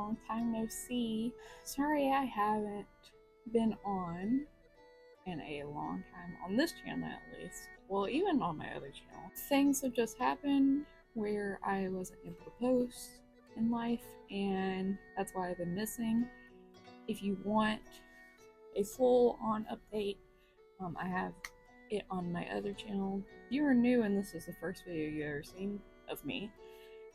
long time no see. Sorry I haven't been on in a long time, on this channel at least. Well, even on my other channel. Things have just happened where I wasn't able to post in life, and that's why I've been missing. If you want a full-on update, I have it on my other channel. If you are new and this is the first video you've ever seen of me,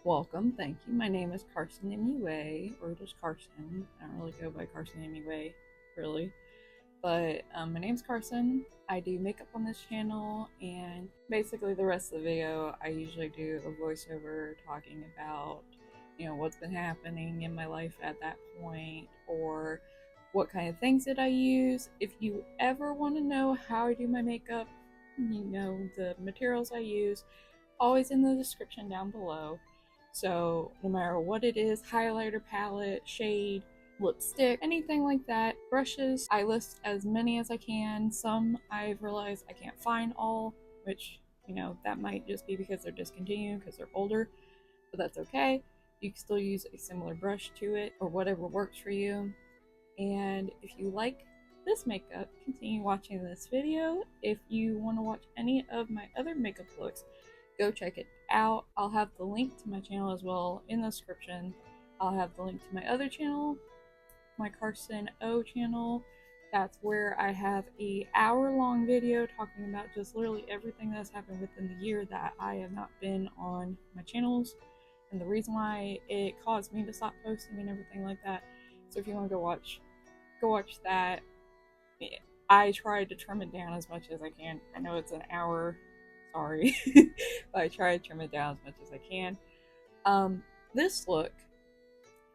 welcome, thank you. My name is Carson MUA, or just Carson. I don't really go by Carson MUA, really. But my name's Carson. I do makeup on this channel, and basically the rest of the video I usually do a voiceover talking about, you know, what's been happening in my life at that point, or what kind of things did I use. If you ever want to know how I do my makeup, you know, the materials I use, always in the description down below. So no matter what it is, highlighter, palette, shade, lipstick, anything like that, brushes, I list as many as I can. Some I've realized I can't find all, which, you know, that might just be because they're discontinued because they're older, but that's okay. You can still use a similar brush to it or whatever works for you. And if you like this makeup, continue watching this video. If you want to watch any of my other makeup looks, go check it out. I'll have the link to my channel as well in the description. I'll have the link to my other channel, my Carson O channel. That's where I have a hour-long video talking about just literally everything that's happened within the year that I have not been on my channels, and the reason why it caused me to stop posting and everything like that. So if you want to go watch that. I tried to trim it down as much as I can. I know it's an hour, sorry, but I try to trim it down as much as I can. This look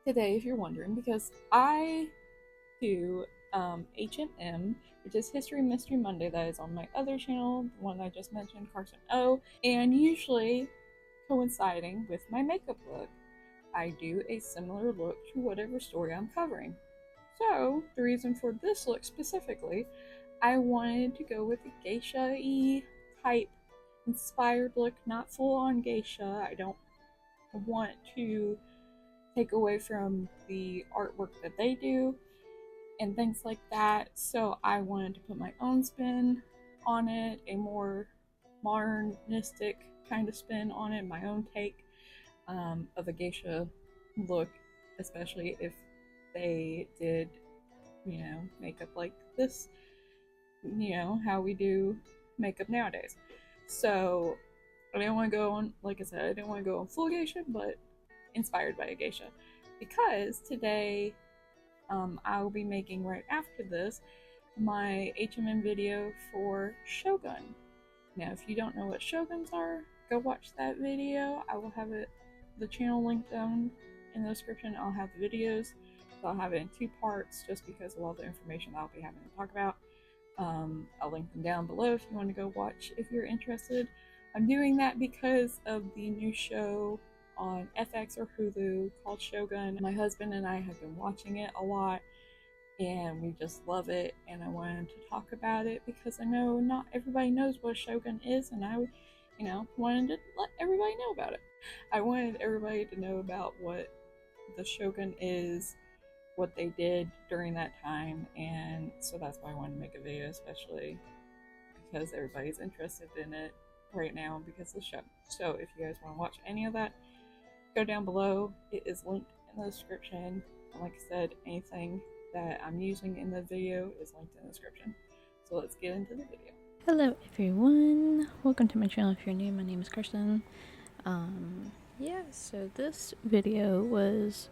today, if you're wondering, because I do HMM, which is History Mystery Monday, that is on my other channel, the one I just mentioned, Carson O, and usually coinciding with my makeup look, I do a similar look to whatever story I'm covering. So, the reason for this look specifically, I wanted to go with a geisha-y type inspired look, not full-on geisha. I don't want to take away from the artwork that they do and things like that. So I wanted to put my own spin on it, a more modernistic kind of spin on it, my own take of a geisha look, especially if they did, you know, makeup like this, you know, how we do makeup nowadays. So I didn't want to go on, like I said, I didn't want to go on full geisha, but inspired by a geisha, because today I will be making, right after this, my HMM video for Shogun. Now if you don't know what Shoguns are, go watch that video. I will have the channel link down in the description. I'll have the videos. I'll have it in 2 parts just because of all the information I'll be having to talk about. I'll link them down below if you want to go watch if you're interested. I'm doing that because of the new show on FX or Hulu called Shogun. My husband and I have been watching it a lot, and we just love it, and I wanted to talk about it because I know not everybody knows what Shogun is, and I, you know, wanted to let everybody know about it. I wanted everybody to know about what the Shogun is, what they did during that time, and so that's why I wanted to make a video, especially because everybody's interested in it right now because of the show. So if you guys want to watch any of that, go down below. It is linked in the description, and like I said, anything that I'm using in the video is linked in the description. So let's get into the video. Hello everyone, welcome to my channel. If you're new, my name is Kirsten. Yeah, so this video was,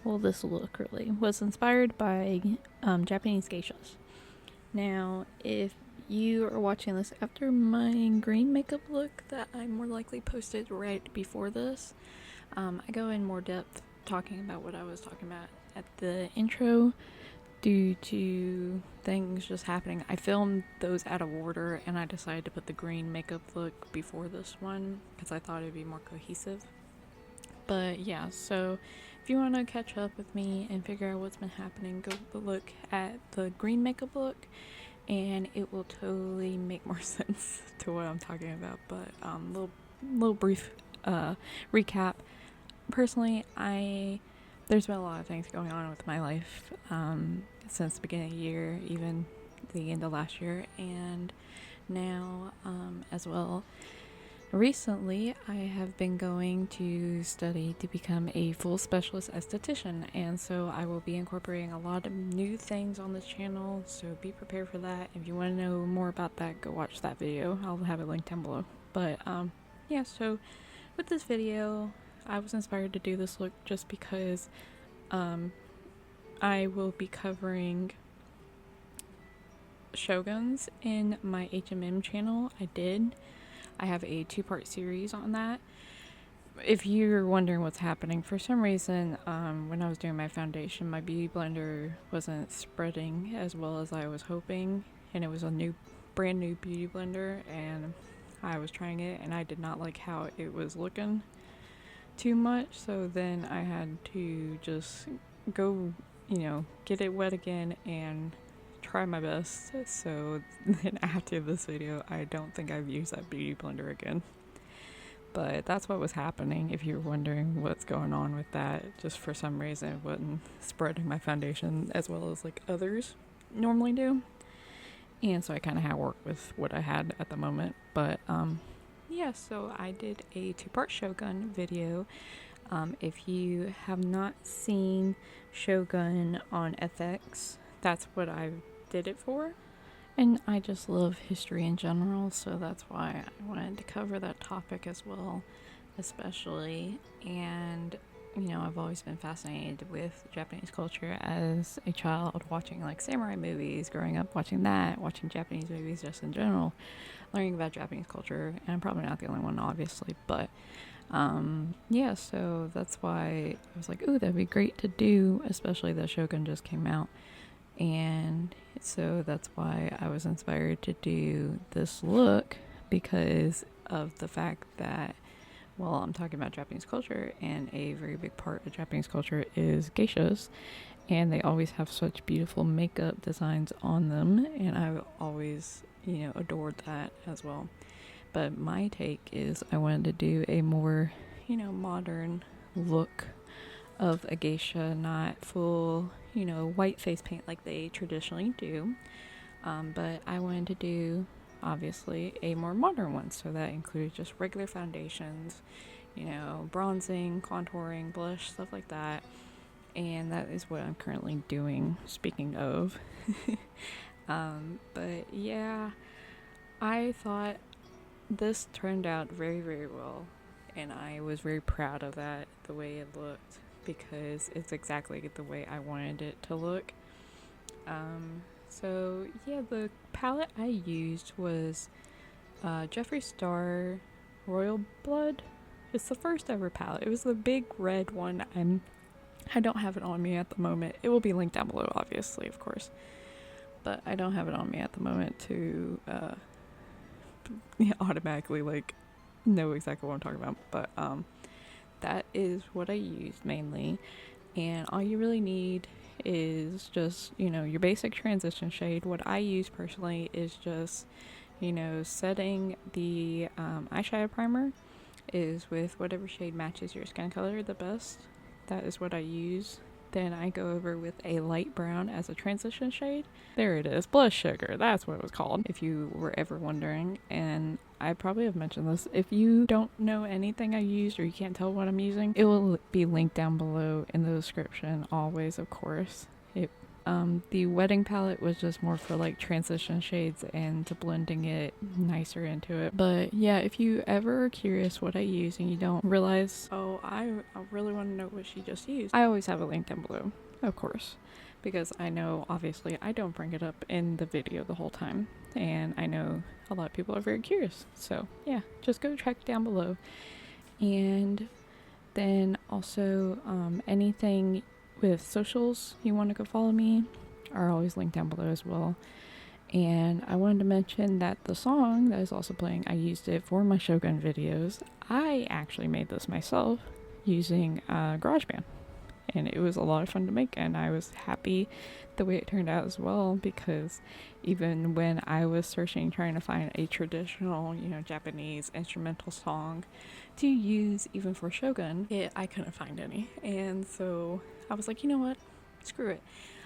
well, this look really was inspired by Japanese geishas. Now, if you are watching this after my green makeup look that I more likely posted right before this, I go in more depth talking about what I was talking about at the intro due to things just happening. I filmed those out of order, and I decided to put the green makeup look before this one because I thought it'd be more cohesive. But yeah, so if you want to catch up with me and figure out what's been happening, go look at the green makeup look, and it will totally make more sense to what I'm talking about. But little brief recap. Personally, I there's been a lot of things going on with my life since the beginning of the year, even the end of last year, and now as well. Recently, I have been going to study to become a full specialist esthetician, and so I will be incorporating a lot of new things on this channel, so be prepared for that. If you want to know more about that, go watch that video. I'll have it linked down below. But yeah, so with this video, I was inspired to do this look just because I will be covering Shoguns in my HMM channel. I have a 2-part series on that. If you're wondering what's happening, for some reason, when I was doing my foundation, my beauty blender wasn't spreading as well as I was hoping, and it was a brand new beauty blender, and I was trying it, and I did not like how it was looking too much, so then I had to just go, get it wet again and try my best. So then after this video, I don't think I've used that beauty blender again. But that's what was happening. If you're wondering what's going on with that, just for some reason it wasn't spreading my foundation as well as like others normally do, and so I kind of had to work with what I had at the moment. But yeah, so I did a 2-part Shogun video. If you have not seen Shogun on FX, that's what I did it for. And I just love history in general, so that's why I wanted to cover that topic as well, especially. And I've always been fascinated with Japanese culture as a child, watching like samurai movies, growing up watching Japanese movies just in general, learning about Japanese culture. And I'm probably not the only one, obviously, but yeah, so that's why I was like, ooh, that'd be great to do, especially that Shogun just came out. And so that's why I was inspired to do this look, because of the fact that, well, I'm talking about Japanese culture, and a very big part of Japanese culture is geishas, and they always have such beautiful makeup designs on them, and I've always, adored that as well. But my take is I wanted to do a more, modern look of a geisha, not full, white face paint like they traditionally do. But I wanted to do, obviously, a more modern one. So that included just regular foundations, bronzing, contouring, blush, stuff like that. And that is what I'm currently doing, speaking of. But yeah, I thought this turned out very, very well. And I was very proud of that, the way it looked, because it's exactly the way I wanted it to look. So yeah, the palette I used was Jeffree Star Royal Blood. It's the first ever palette. It was the big red one. I don't have it on me at the moment. It will be linked down below, obviously, of course, but I don't have it on me at the moment to automatically like know exactly what I'm talking about. But that is what I used mainly, and all you really need is just, your basic transition shade. What I use personally is just, setting the eyeshadow primer is with whatever shade matches your skin color the best. That is what I use. Then I go over with a light brown as a transition shade. There it is, blush sugar, that's what it was called, if you were ever wondering. And I probably have mentioned this. If you don't know anything I used, or you can't tell what I'm using, it will be linked down below in the description, always, of course. The wedding palette was just more for like transition shades and to blending it nicer into it. But yeah, if you ever are curious what I use and you don't realize, oh, I really want to know what she just used, I always have a link down below, of course, because I know obviously I don't bring it up in the video the whole time, and I know a lot of people are very curious. So yeah, just go check down below. And then also anything with socials you want to go follow me are always linked down below as well. And I wanted to mention that the song that is also playing, I used it for my Shogun videos. I actually made this myself using GarageBand. and it was a lot of fun to make, and I was happy the way it turned out as well, because even when I was searching trying to find a traditional, you know, Japanese instrumental song to use even for Shogun, I couldn't find any. And so I was like, you know what, screw it,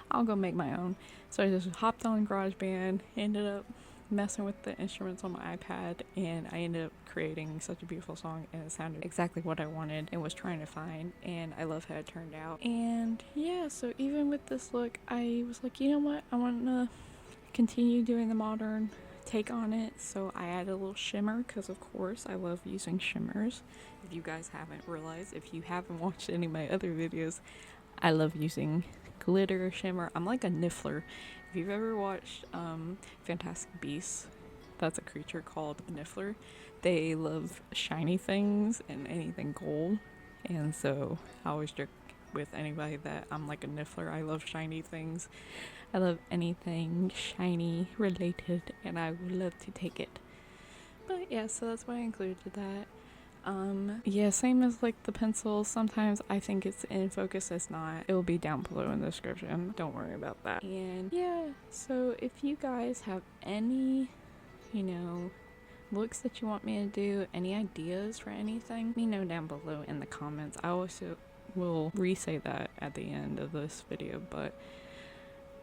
I'll go make my own. So I just hopped on GarageBand, ended up messing with the instruments on my iPad, and I ended up creating such a beautiful song, and it sounded exactly what I wanted and was trying to find, and I love how it turned out. And yeah, so even with this look, I was like, you know what, I want to continue doing the modern take on it, so I added a little shimmer, because of course I love using shimmers. If you guys haven't realized, if you haven't watched any of my other videos, I love using glitter, shimmer. I'm like a niffler. If you've ever watched Fantastic Beasts, that's a creature called a niffler. They love shiny things and anything gold, and so I always joke with anybody that I'm like a niffler. I love shiny things. I love anything shiny related, and I would love to take it. But yeah, so that's why I included that. Yeah, same as like the pencils. Sometimes I think it's in focus, it's not. It will be down below in the description. Don't worry about that. And yeah, so if you guys have any, you know, looks that you want me to do, any ideas for anything, let me know down below in the comments. I also will re-say that at the end of this video, but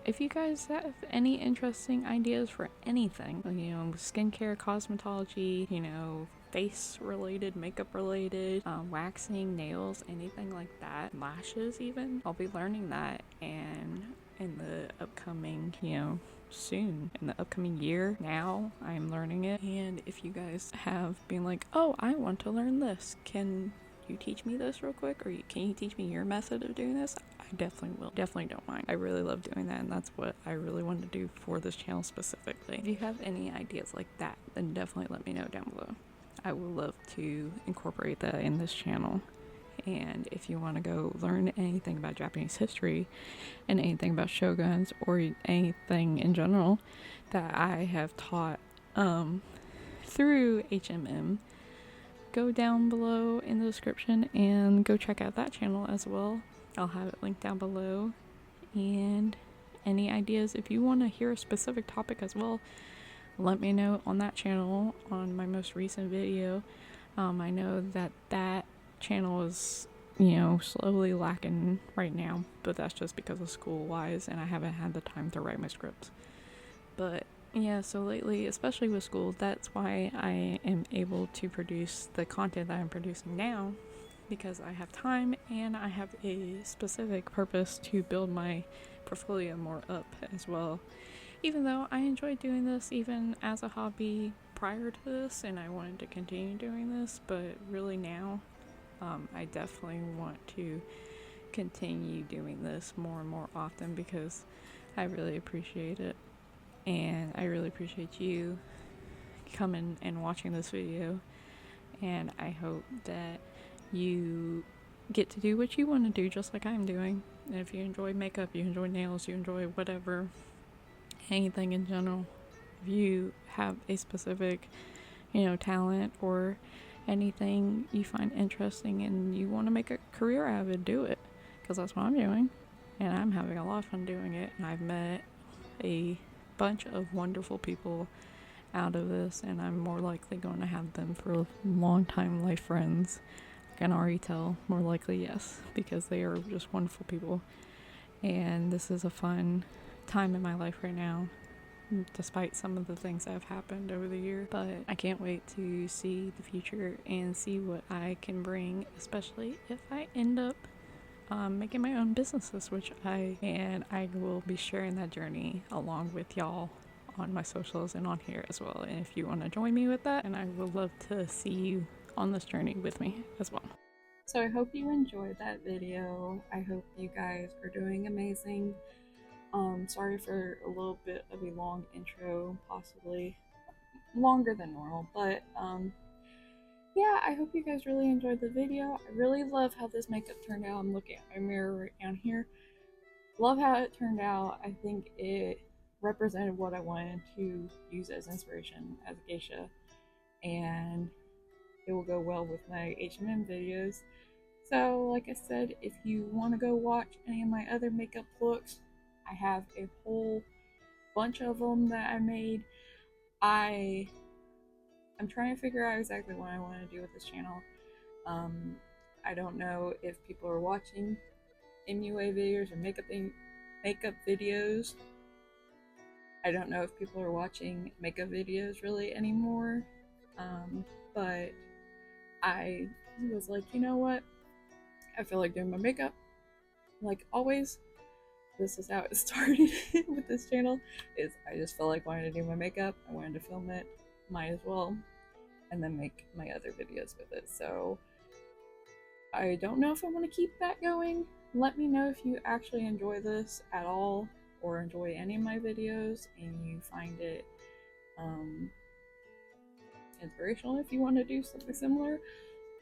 if you guys have any interesting ideas for anything, you know, skincare, cosmetology, you know, face related, makeup related, waxing, nails, anything like that, lashes even, I'll be learning that, and in the upcoming, you know, soon, in the upcoming year, now I'm learning it. And if you guys have been like, oh, I want to learn this, can you teach me this real quick, or can you teach me your method of doing this? I definitely will. Definitely don't mind. I really love doing that, and that's what I really wanted to do for this channel specifically. If you have any ideas like that, then definitely let me know down below. I would love to incorporate that in this channel. And if you want to go learn anything about Japanese history and anything about shoguns, or anything in general that I have taught through HMM, go down below in the description and go check out that channel as well. I'll have it linked down below. And any ideas, if you want to hear a specific topic as well, let me know on that channel. On my most recent video, I know that channel is, you know, slowly lacking right now, but that's just because of school wise, and I haven't had the time to write my scripts. But yeah, so lately, especially with school, that's why I am able to produce the content that I'm producing now, because I have time and I have a specific purpose to build my portfolio more up as well. Even though I enjoyed doing this even as a hobby prior to this, and I wanted to continue doing this, but really now, I definitely want to continue doing this more and more often, because I really appreciate it. And I really appreciate you coming and watching this video, and I hope that you get to do what you want to do, just like I'm doing. And if you enjoy makeup, you enjoy nails, you enjoy whatever, anything in general, if you have a specific, you know, talent or anything you find interesting and you want to make a career out of it, do it, because that's what I'm doing, and I'm having a lot of fun doing it. And I've met a bunch of wonderful people out of this, and I'm more likely going to have them for long time life friends. I can already tell, more likely, yes, because they are just wonderful people, and this is a fun time in my life right now, despite some of the things that have happened over the year. But I can't wait to see the future and see what I can bring, especially if I end up making my own businesses, which I will be sharing that journey along with y'all on my socials and on here as well. And if you want to join me with that, and I would love to see you on this journey with me as well. So I hope you enjoyed that video. I hope you guys are doing amazing. Sorry for a little bit of a long intro, possibly longer than normal, but yeah, I hope you guys really enjoyed the video. I really love how this makeup turned out. I'm looking at my mirror right down here. Love how it turned out. I think it represented what I wanted to use as inspiration as a geisha, and it will go well with my HMM videos. So, like I said, if you want to go watch any of my other makeup looks, I have a whole bunch of them that I made. I'm trying to figure out exactly what I want to do with this channel. I don't know if people are watching MUA videos or makeup videos. I don't know if people are watching makeup videos really anymore. But I was like, you know what? I feel like doing my makeup. Like always, this is how it started with this channel. Is I just felt like wanting to do my makeup. I wanted to film it. Might as well, and then make my other videos with it. So I don't know if I want to keep that going. Let me know if you actually enjoy this at all, or enjoy any of my videos, and you find it inspirational if you want to do something similar,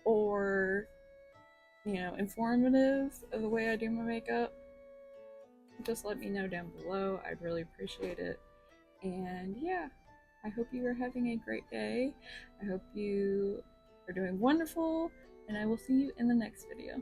or informative of the way I do my makeup. Just let me know down below. I'd really appreciate it. And yeah, I hope you are having a great day. I hope you are doing wonderful, and I will see you in the next video.